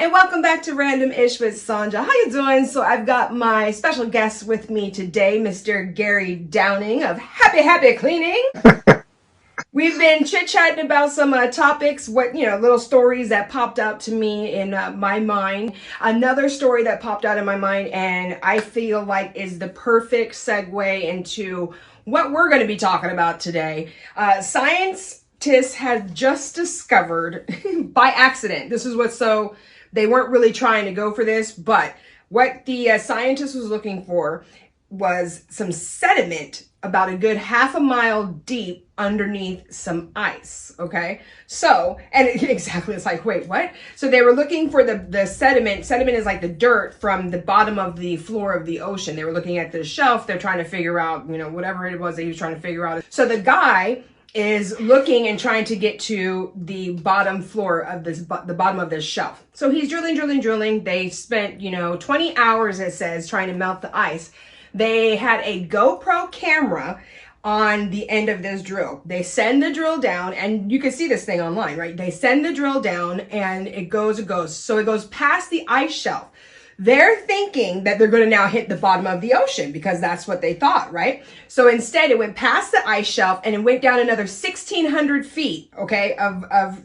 And welcome back to Random Ish with Sandra. How you doing? So I've got my special guest with me today, Mr. Gary Downing of Happy Cleaning. We've been chit-chatting about some topics, little stories that popped out to me in my mind. Another story that popped out in my mind and I feel like is the perfect segue into what we're going to be talking about today. Scientists have just discovered by accident, they weren't really trying to go for this, but what the scientist was looking for was some sediment about a good half a mile deep underneath some ice. Okay. So, exactly, it's like, wait, what? So they were looking for the sediment. Sediment is like the dirt from the bottom of the floor of the ocean. They were looking at the shelf. They're trying to figure out, whatever it was that he was trying to figure out. So the guy is looking and trying to get to the bottom floor of the bottom of this shelf. So he's drilling. They spent, 20 hours, it says, trying to melt the ice. They had a GoPro camera on the end of this drill. They send the drill down, and you can see this thing online, right? They send the drill down and it goes. So it goes past the ice shelf. They're thinking that they're going to now hit the bottom of the ocean because that's what they thought, right? So instead it went past the ice shelf and it went down another 1,600 feet, okay, of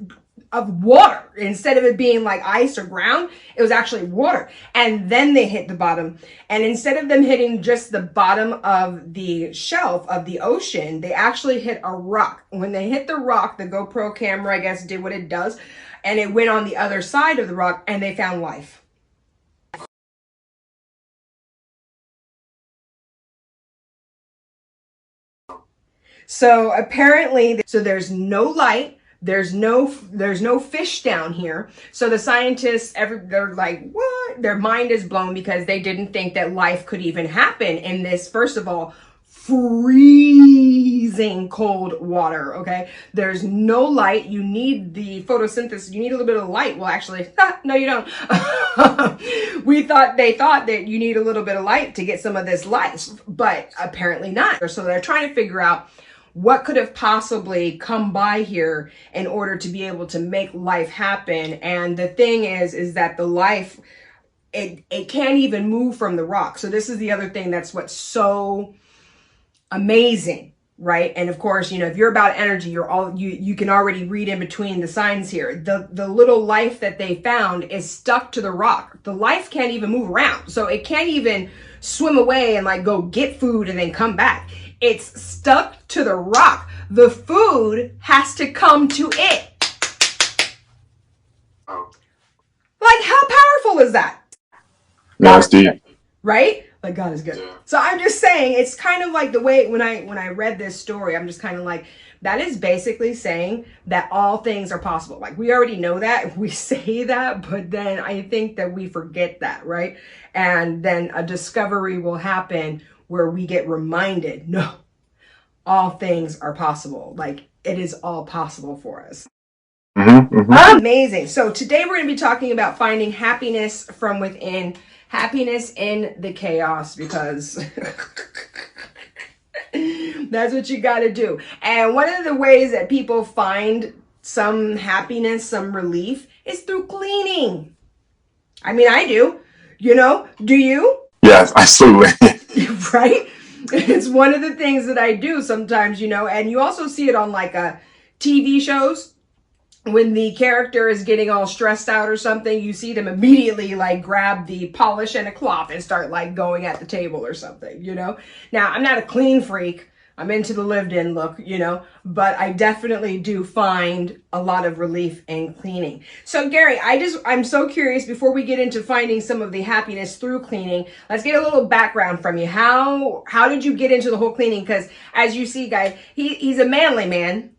water. Instead of it being like ice or ground, it was actually water. And then they hit the bottom. And instead of them hitting just the bottom of the shelf of the ocean, they actually hit a rock. When they hit the rock, the GoPro camera, I guess, did what it does. And it went on the other side of the rock and they found life. So apparently, there's no light, there's no fish down here. So the scientists, they're like, what? Their mind is blown because they didn't think that life could even happen in this, first of all, freezing cold water. Okay, there's no light. You need the photosynthesis. You need a little bit of light. Well, actually, no, you don't. They thought that you need a little bit of light to get some of this light, but apparently not. So they're trying to figure out what could have possibly come by here in order to be able to make life happen. And the thing is that the life, it can't even move from the rock. So this is the other thing that's what's so amazing, right? And of course, if you're about energy, you can already read in between the signs here. The little life that they found is stuck to the rock. The life can't even move around. So it can't even swim away and like go get food and then come back. It's stuck to the rock. The food has to come to it. Oh. Like, how powerful is that? That's deep. Right? Like, God is good. Yeah. So I'm just saying, it's kind of like the way when I read this story, I'm just kind of like, that is basically saying that all things are possible. Like, we already know that, we say that, but then I think that we forget that, right? And then a discovery will happen where we get reminded, no, all things are possible. Like, it is all possible for us. Amazing. So today we're going to be talking about finding happiness from within, happiness in the chaos, because that's what you got to do. And one of the ways that people find some happiness, some relief, is through cleaning. I mean, I do. Do you? Yes, absolutely. Right? It's one of the things that I do sometimes, and you also see it on like TV shows. When the character is getting all stressed out or something, you see them immediately like grab the polish and a cloth and start like going at the table or something, Now, I'm not a clean freak. I'm into the lived in look, but I definitely do find a lot of relief in cleaning. So Gary, I'm so curious, before we get into finding some of the happiness through cleaning, let's get a little background from you. How did you get into the whole cleaning? Because as you see, guys, he's a manly man.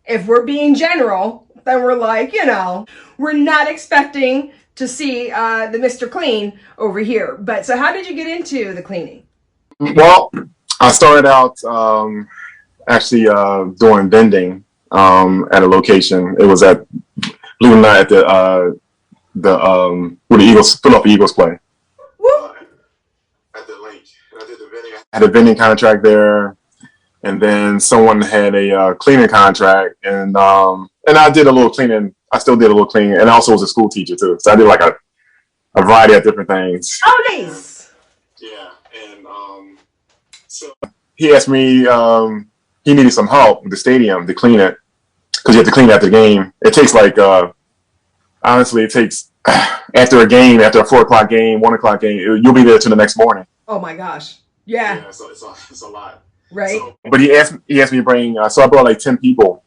If we're being general, then we're like, we're not expecting to see the Mr. Clean over here. But so how did you get into the cleaning? Well, I started out actually doing vending at a location. It was at, believe it or not, at where the Philadelphia Eagles play. At the link. And I did the vending. I had a vending contract there. And then someone had a cleaning contract, and and I did a little cleaning. I still did a little cleaning, and I also was a school teacher too. So I did like a variety of different things. Oh, nice. Yeah, and so he asked me. He needed some help with the stadium to clean it because you have to clean it after the game. It takes like honestly, it takes after a game, after a 4 o'clock game, 1 o'clock game, you'll be there till the next morning. Oh my gosh. Yeah. Yeah, so it's a lot. Right. So, but he asked me to bring. So I brought like 10 people,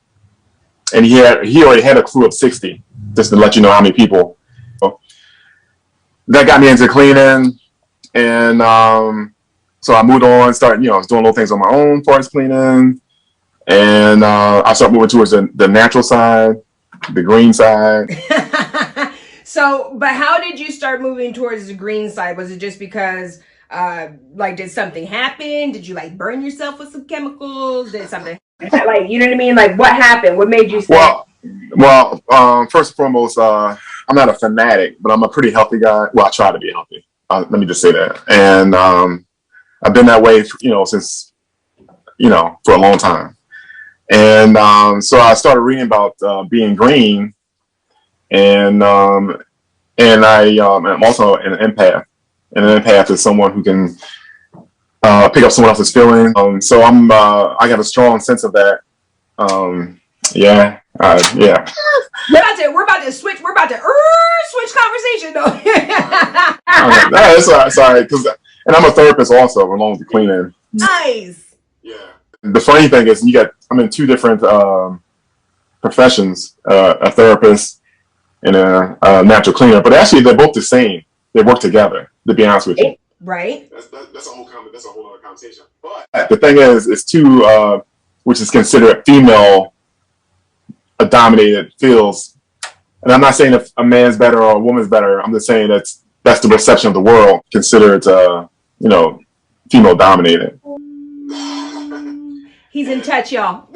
and he already had a crew of 60, just to let you know how many people. So that got me into cleaning, and so I moved on, started doing little things on my own, as far as cleaning, and I started moving towards the natural side, the green side. So, but how did you start moving towards the green side? Was it just because, like, did something happen? Did you like burn yourself with some chemicals? Did something, like, you know what I mean? Like, what happened? What made you say? Well, first and foremost, I'm not a fanatic, but I'm a pretty healthy guy. Well, I try to be healthy. Let me just say that. And I've been that way, since, for a long time. And so I started reading about being green, and I'm also an empath. And an empath is someone who can pick up someone else's feelings. So I got a strong sense of that. Yeah. We're about to switch. We're about to switch conversation though. Okay. No, that's all right. Sorry, and I'm a therapist also, along with the cleaning. Nice. Yeah. The funny thing is, I'm in 2 different professions: a therapist and a natural cleaner. But actually, they're both the same. They work together. To be honest with you. Right. That's a whole other conversation. But the thing is, it's 2, which is considered female dominated fields. And I'm not saying if a man's better or a woman's better. I'm just saying that's the perception of the world, considered female dominated. He's in touch, y'all.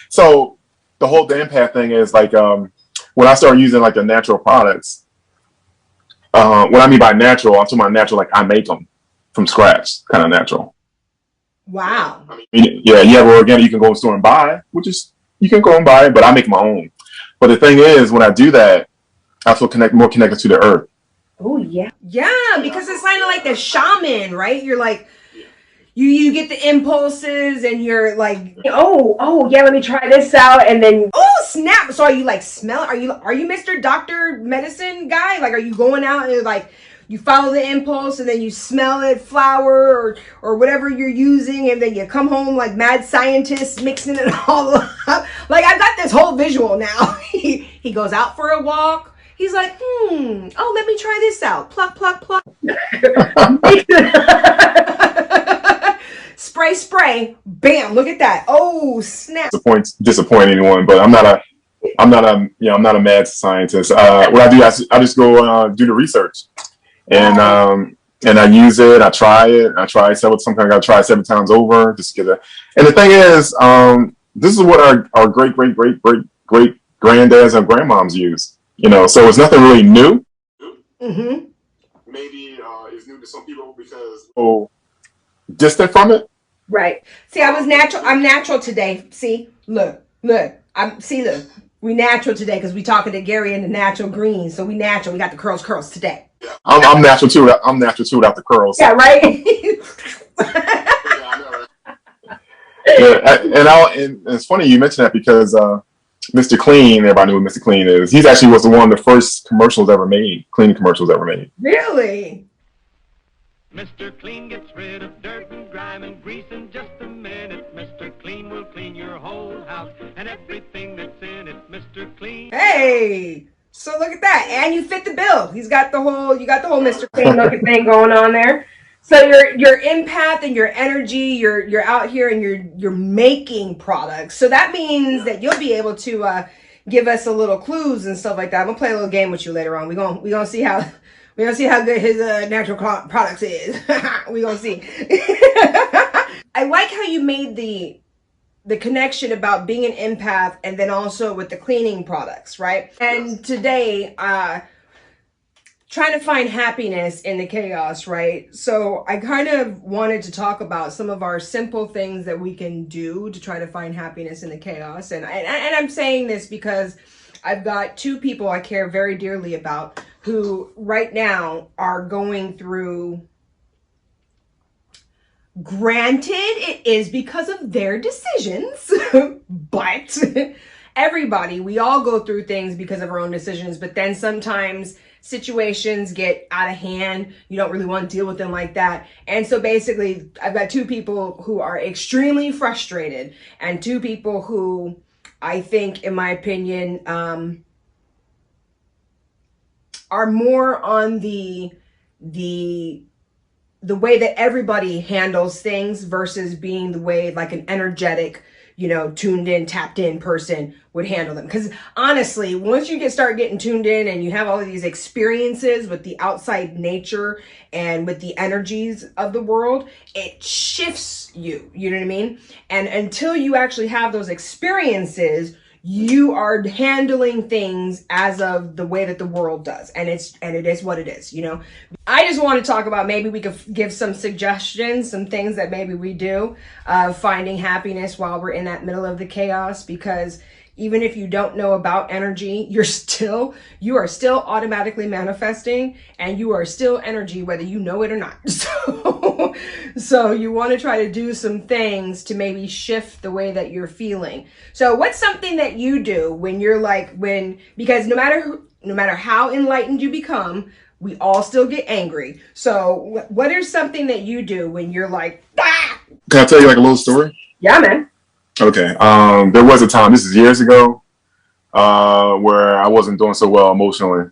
So the whole empath thing is like when I started using like the natural products. What I mean by natural, I'm talking about natural like I make them from scratch, kind of natural. Wow. I mean, yeah, you have organic you can go in the store and buy, which is you can go and buy it, but I make my own. But the thing is, when I do that, I feel more connected to the earth. Oh yeah. Yeah, because it's kind of like the shaman, right? You're like, you get the impulses and you're like, oh yeah, let me try this out, and then snap. So are you like are you Mr. Doctor Medicine guy? Like, are you going out and like you follow the impulse and then you smell it, flour or whatever you're using, and then you come home like mad scientist mixing it all up? Like, I've got this whole visual now. He goes out for a walk. He's like, let me try this out. Pluck, pluck, pluck. Spray, bam! Look at that! Oh snap! Disappoint anyone, but I'm not a mad scientist. What I do, I just go do the research, and I use it. I try it. Sometimes I got to try it 7 times over just to get it. And the thing is, this is what our great granddads and grandmoms use. So it's nothing really new. Mm-hmm. Maybe it's new to some people because distant from it. Right. See, I was natural. I'm natural today. See, look. Look. We natural today because we talking to Gary in the natural green. So we natural. We got the curls today. Yeah. I'm natural too. I'm natural too without the curls. Yeah. Right. And it's funny you mentioned that because Mr. Clean, everybody knew what Mr. Clean is. He actually was one of the first cleaning commercials ever made. Really? Mr. Clean gets rid of dirt and grime and grease in just a minute. Mr. Clean will clean your whole house and everything that's in it. Mr. Clean. Hey, so look at that, and you fit the bill. You got the whole Mr. Clean looking thing going on there. So your empath and your energy, you're out here and you're making products. So that means that you'll be able to give us a little clues and stuff like that. I'm gonna play a little game with you later on. We gonna see how. We're going to see how good his natural products is. We're going to see. I like how you made the connection about being an empath and then also with the cleaning products, right? And today, trying to find happiness in the chaos, right? So I kind of wanted to talk about some of our simple things that we can do to try to find happiness in the chaos. And I'm saying this because I've got two people I care very dearly about who right now are going through, granted, it is because of their decisions, but everybody, we all go through things because of our own decisions, but then sometimes situations get out of hand. You don't really want to deal with them like that. And so basically, I've got two people who are extremely frustrated and two people who I think, in my opinion, are more on the way that everybody handles things versus being the way like an energetic, tuned in, tapped in person would handle them. Because honestly, once you start getting tuned in and you have all of these experiences with the outside nature and with the energies of the world, it shifts you. You know what I mean? And until you actually have those experiences, you are handling things as of the way that the world does. And it is what it is, I just want to talk about, maybe we could give some suggestions, some things that maybe we do, finding happiness while we're in that middle of the chaos, because even if you don't know about energy, you are still automatically manifesting, and you are still energy, whether you know it or not. So you want to try to do some things to maybe shift the way that you're feeling. So what's something that you do when you're because no matter how enlightened you become, we all still get angry. So what is something that you do when you're like, ah! Can I tell you like a little story? Yeah, man. Okay. There was a time, this is years ago, where I wasn't doing so well emotionally.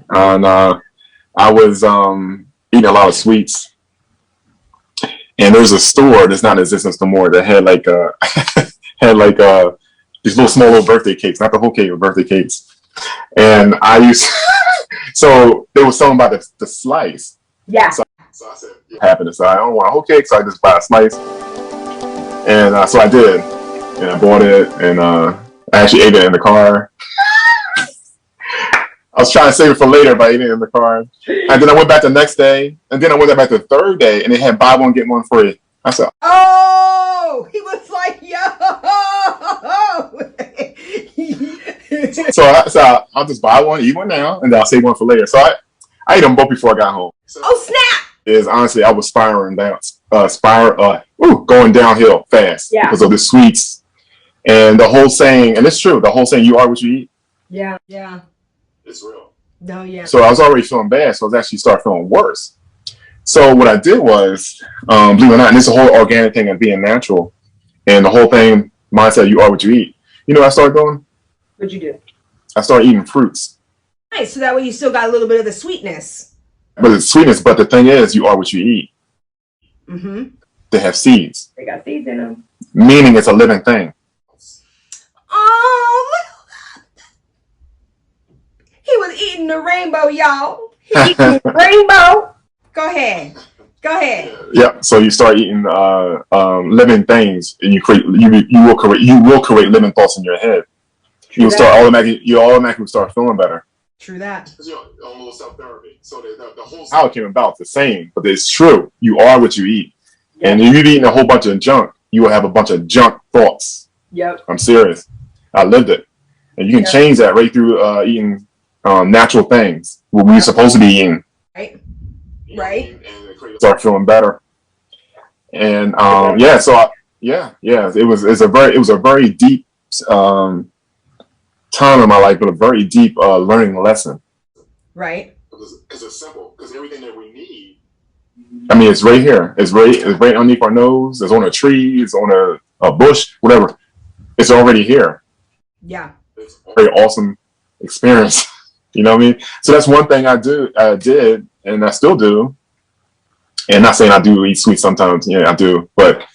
And I was eating a lot of sweets. And there's a store that's not in existence no more that had these small little birthday cakes, not the whole cake, but birthday cakes. And I used so they were selling by the slice. Yeah. So I said, happiness. So I don't want a whole cake, so I just buy a slice. And so I did, and I bought it, and I actually ate it in the car. I was trying to save it for later, but I ate it in the car. And then I went back the next day, and then I went back the third day, and they had buy one, get one free. I said, oh, he was like, yo. So I'll just buy one, eat one now, and then I'll save one for later. So I ate them both before I got home. Oh, snap! Is honestly, I was spiraling down, going downhill fast because of the sweets. And the whole saying, and it's true, the whole saying, you are what you eat. Yeah, yeah. It's real. No, yeah. So I was already feeling bad, so I was actually started feeling worse. So what I did was, believe it or not, and it's a whole organic thing of being natural, and the whole thing, mindset, you are what you eat. You know what I started doing? What'd you do? I started eating fruits. Nice, so that way you still got a little bit of the sweetness. But it's sweetness, but the thing is, you are what you eat. Mm-hmm. They have seeds. They got seeds in them. Meaning it's a living thing. Oh, he was eating the rainbow, y'all. He eating the rainbow. Go ahead. Yeah. So you start eating living things, and you will create living thoughts in your head. You automatically start feeling better. True that. Because you're on a little self-therapy. So the whole how it came about is the same, but it's true. You are what you eat. Yep. And if you've eaten a whole bunch of junk, you will have a bunch of junk thoughts. Yep. I'm serious. I lived it. And you can change that right through eating natural things, what we're supposed to be eating. Right. And start feeling better. And it was a very deep time in my life, but a very deep learning lesson. Right. Because it's simple. Because everything that we need, I mean, it's right here. It's right underneath our nose. It's on a tree. It's on a bush. Whatever. It's already here. Yeah. It's a very awesome experience. You know what I mean? So that's one thing I did, and I still do. And not saying I do eat sweets sometimes. Yeah, I do. But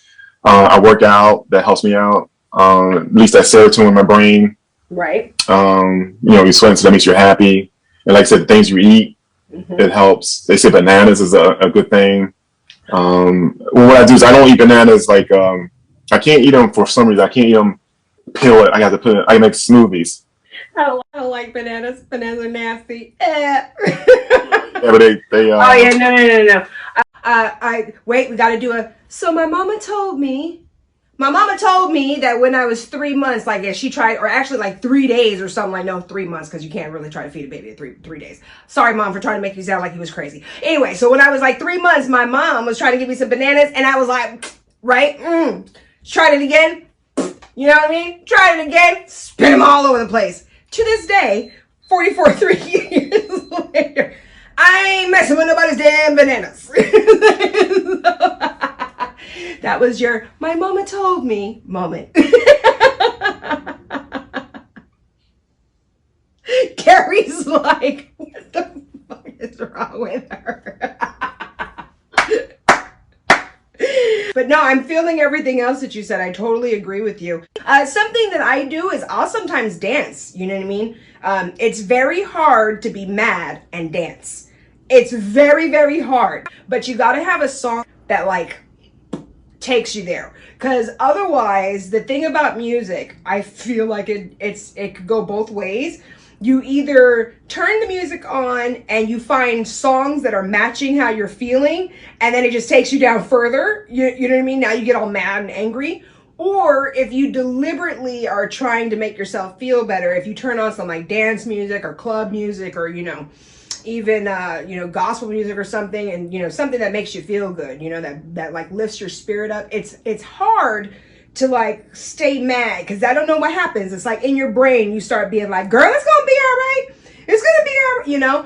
I work out. That helps me out. At least that serotonin in my brain. Right. You sweat, so that makes you happy. And like I said, the things you eat, it helps. They say bananas is a good thing. What I do is I don't eat bananas like I can't eat them for some reason. I can't eat them peel it. I make smoothies. I don't like bananas. Bananas are nasty. Yeah, but they Oh yeah, no. I wait. We got to do a. So my mama told me that when I was 3 months, like if she tried, or actually like 3 days or something, like no 3 months, because you can't really try to feed a baby at three days. Sorry, mom, for trying to make you sound like you was crazy. Anyway, so when I was like 3 months, my mom was trying to give me some bananas, and I was like, right, tried it again. You know what I mean? Tried it again, spit them all over the place. To this day, 3 years later, I ain't messing with nobody's damn bananas. That was your my mama told me moment. Carrie's like, what the fuck is wrong with her? But no, I'm feeling everything else that you said. I totally agree with you. Something that I do is I'll sometimes dance. You know what I mean? It's very hard to be mad and dance. It's very, very hard. But you got to have a song that like takes you there, because otherwise the thing about music, I feel like it could go both ways. You either turn the music on and you find songs that are matching how you're feeling, and then it just takes you down further. You know what I mean? Now you get all mad and angry. Or if you deliberately are trying to make yourself feel better, if you turn on some like dance music or club music, or even gospel music or something, and something that makes you feel good, that like lifts your spirit up. It's hard to like stay mad, because I don't know what happens. It's like in your brain you start being like, girl, it's gonna be all right, it's gonna be all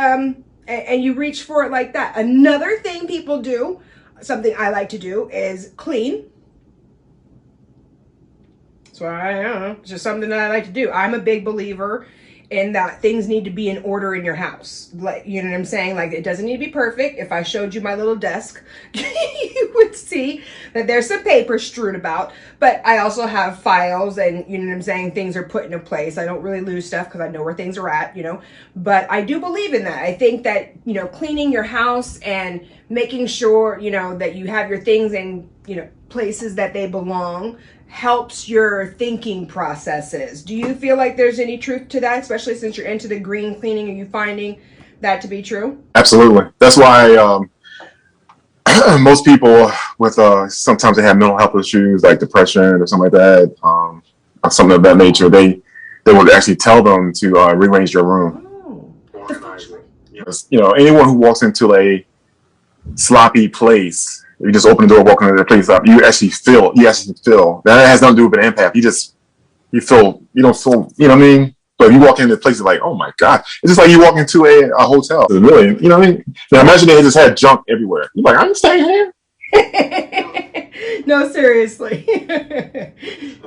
right, and you reach for it like that. Another thing people do, something I like to do, is clean. So I don't know, it's just something that I like to do. I'm a big believer in that things need to be in order in your house. Like, you know what I'm saying? Like, it doesn't need to be perfect. If I showed you my little desk, you would see that there's some paper strewn about, but I also have files, and you know what I'm saying? Things are put into place. I don't really lose stuff because I know where things are at, but I do believe in that. I think that, cleaning your house and making sure, that you have your things in, places that they belong helps your thinking processes. Do you feel like there's any truth to that, especially since you're into the green cleaning? Are you finding that to be true? absolutely. That's why most people with sometimes they have mental health issues like depression or something like that, or something of that nature. They would actually tell them to rearrange their room. Anyone who walks into a sloppy place, you just open the door, walk into the place up, you actually feel that has nothing to do with an empath. You don't feel, you know what I mean? So if you walk into places like, oh my God, it's just like you walk into a hotel. It's really, you know what I mean? Now imagine they just had junk everywhere. You're like, I'm staying here. No, seriously.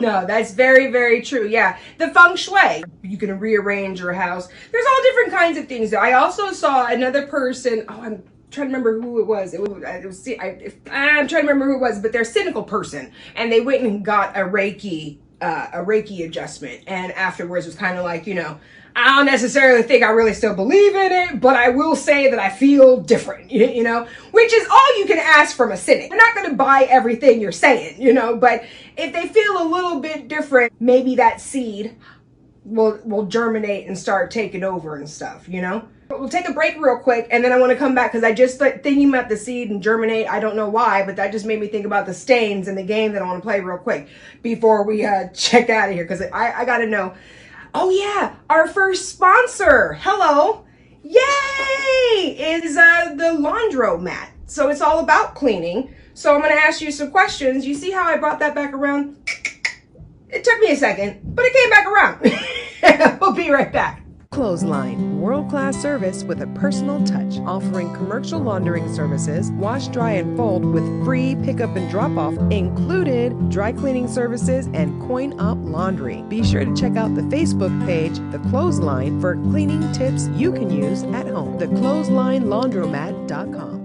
No, that's very, very true. Yeah. The feng shui, you can rearrange your house. There's all different kinds of things. I also saw another person. Oh, I'm trying to remember who it was. I'm trying to remember who it was, but they're a cynical person, and they went and got a Reiki adjustment, and afterwards was kind of like, I don't necessarily think I really still believe in it, but I will say that I feel different, which is all you can ask from a cynic. They're not going to buy everything you're saying, but if they feel a little bit different, maybe that seed will germinate and start taking over and stuff, We'll take a break real quick, and then I want to come back, because I just started thinking about the seed and germinate. I don't know why, but that just made me think about the stains in the game that I want to play real quick before we check out of here, because I got to know. Oh yeah, our first sponsor, hello, yay, is the laundromat. So it's all about cleaning. So I'm going to ask you some questions. You see how I brought that back around? It took me a second, but it came back around. We'll be right back. Clothesline, world-class service with a personal touch, offering commercial laundering services, wash, dry, and fold with free pickup and drop-off included, dry cleaning services, and coin-op laundry. Be sure to check out the Facebook page, The Clothesline, for cleaning tips you can use at home. theclotheslinelaundromat.com.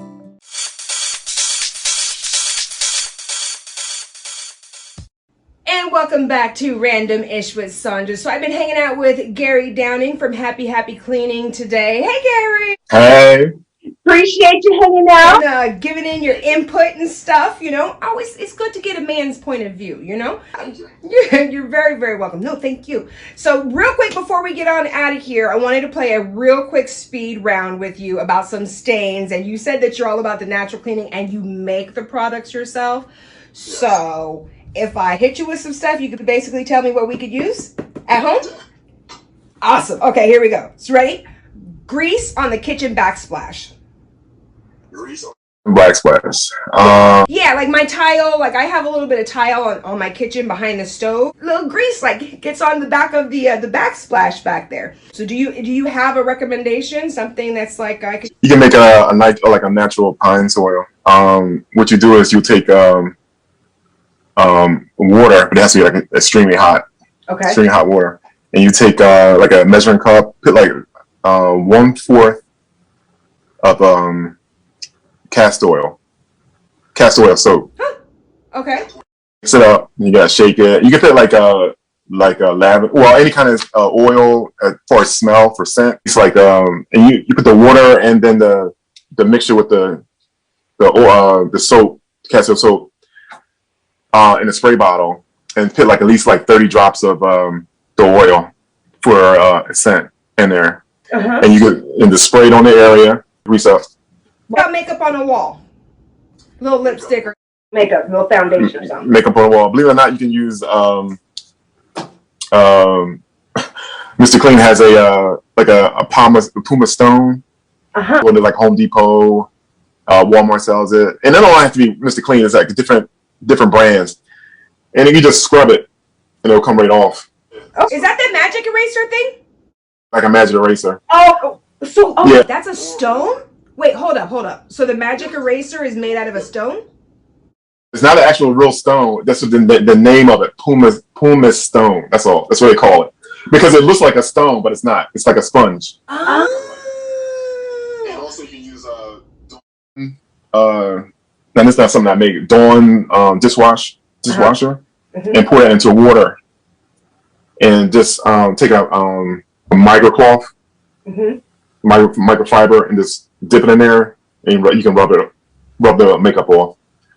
And welcome back to Random-ish with Sandra. So I've been hanging out with Gary Downing from Happy Cleaning today. Hey, Gary. Hey. Appreciate you hanging out and giving in your input and stuff. You know, always it's good to get a man's point of view. You know, you're very, very welcome. No, thank you. So, real quick before we get on out of here, I wanted to play a real quick speed round with you about some stains. And you said that you're all about the natural cleaning and you make the products yourself. So, if I hit you with some stuff, you could basically tell me what we could use at home. Awesome. Okay, here we go. So, ready? Grease on the kitchen backsplash. Backsplash. Yeah, like my tile, like I have a little bit of tile on my kitchen behind the stove. Little grease like gets on the back of the backsplash back there. So do you have a recommendation? Something that's like I could. You can make a nice like a natural pine soil. What you do is you take water, but it has to be like extremely hot. Okay. Extremely hot water, and you take like a measuring cup, put like 1/4 of castor oil soap. Huh. Okay. Mix it up. You gotta shake it. You can put like a lavender, well, any kind of oil for smell, for scent. It's like and you put the water and then the mixture with the soap, castor soap, in a spray bottle, and put like at least like 30 drops of the oil for scent in there. And you could just spray it on the area, grease up. Got makeup on the wall, little lipstick or makeup, little foundation or something. Makeup on the wall. Believe it or not, you can use. Mr. Clean has a Puma stone. When like Home Depot, Walmart sells it, and it don't have to be Mr. Clean. It's like different brands, and if you just scrub it, and it'll come right off. Oh, is that the magic eraser thing? Like a magic eraser. Yeah. That's a stone? Wait, hold up. So the magic eraser is made out of a stone? It's not an actual real stone. That's what the name of it. Puma stone. That's all. That's what they call it. Because it looks like a stone, but it's not. It's like a sponge. And also you can use now this is not something I make. Dawn dishwasher, and pour that into water, and just take a microcloth, microfiber, and just dip it in there, and you can rub the makeup off.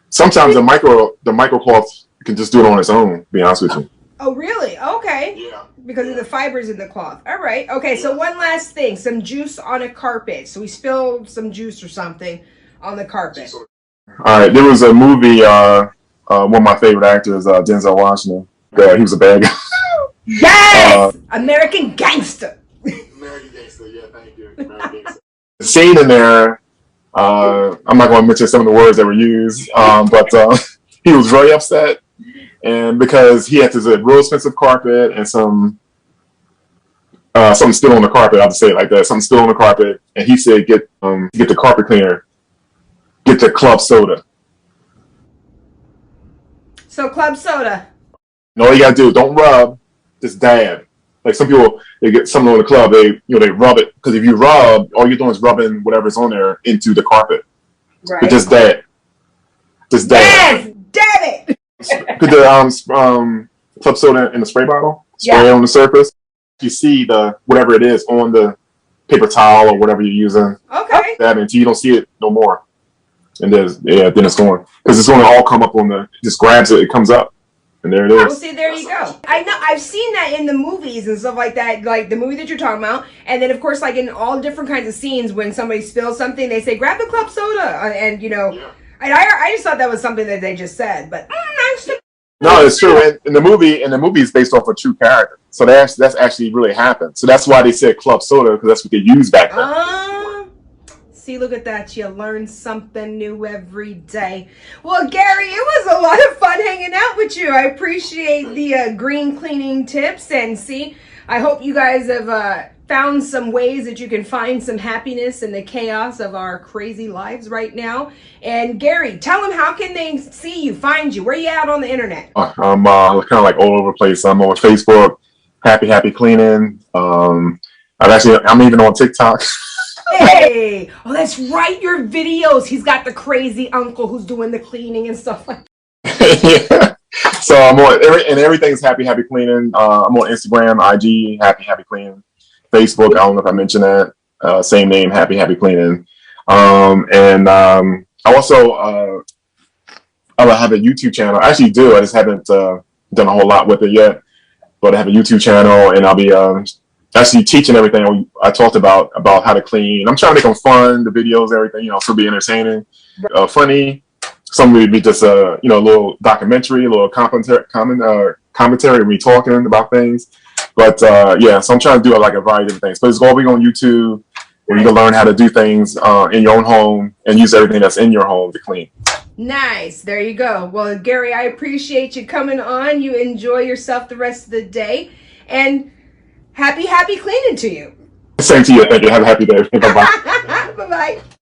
Sometimes the microcloth can just do it on its own. To be honest with you. Oh, really? Okay. Yeah. Because of the fibers in the cloth. All right. Okay. So one last thing: some juice on a carpet. So we spilled some juice or something on the carpet. All right. There was a movie. One of my favorite actors, Denzel Washington. He was a bad guy. Yes, American Gangster. American Gangster. Yeah, thank you. American Gangster. The scene in there. I'm not going to mention some of the words that were used, but he was very upset, and because he had this real expensive carpet and something still on the carpet. I'll just say it like that. Something still on the carpet, and he said, "Get the carpet cleaner. Get the club soda." So club soda. And all you gotta do, don't rub, just dab. Like some people, they get something on the club, they rub it, because if you rub, all you're doing is rubbing whatever's on there into the carpet. Right. But just dab. Just dab. Yes, dab it. Put the club soda in the spray bottle, spray it on the surface. You see the whatever it is on the paper towel or whatever you're using. Okay. Dab it until you don't see it no more. And then it's going, because it's going to all come up on the, just grabs it, it comes up. And there it is. Well, see, there you go. I know, I've seen that in the movies and stuff like that, like the movie that you're talking about. And then, of course, like in all different kinds of scenes, when somebody spills something, they say, grab the club soda. And, and I just thought that was something that they just said. But no, it's true. And the movie is based off a true character. So that's actually really happened. So that's why they said club soda, because that's what they used back then. See, look at that. You learn something new every day. Well, Gary, it was a lot of fun hanging out with you. I appreciate the green cleaning tips. And see, I hope you guys have found some ways that you can find some happiness in the chaos of our crazy lives right now. And Gary, tell them, how can they see you, find you? Where you at on the internet? I'm kind of like all over the place. I'm on Facebook, Happy Cleaning. I'm even on TikTok. Hey, oh, that's right, your videos. He's got the crazy uncle who's doing the cleaning and stuff like that. Yeah. So I'm on everything's Happy Cleaning. I'm on Instagram, IG, Happy Cleaning. Facebook, I don't know if I mentioned that. Same name, Happy Cleaning. I also I have a YouTube channel. I actually do. I just haven't done a whole lot with it yet. But I have a YouTube channel, and I'll be actually teaching everything I talked about how to clean. I'm trying to make them fun, the videos, everything, so it'll be entertaining, funny. Some would be just a little documentary, a little commentary, me talking about things. But yeah, so I'm trying to do like a variety of things. But it's all be on YouTube, where you can learn how to do things in your own home and use everything that's in your home to clean. Nice. There you go. Well, Gary, I appreciate you coming on. You enjoy yourself the rest of the day. And happy cleaning to you. Same to you. Thank you. Have a happy day. Bye-bye. Bye-bye.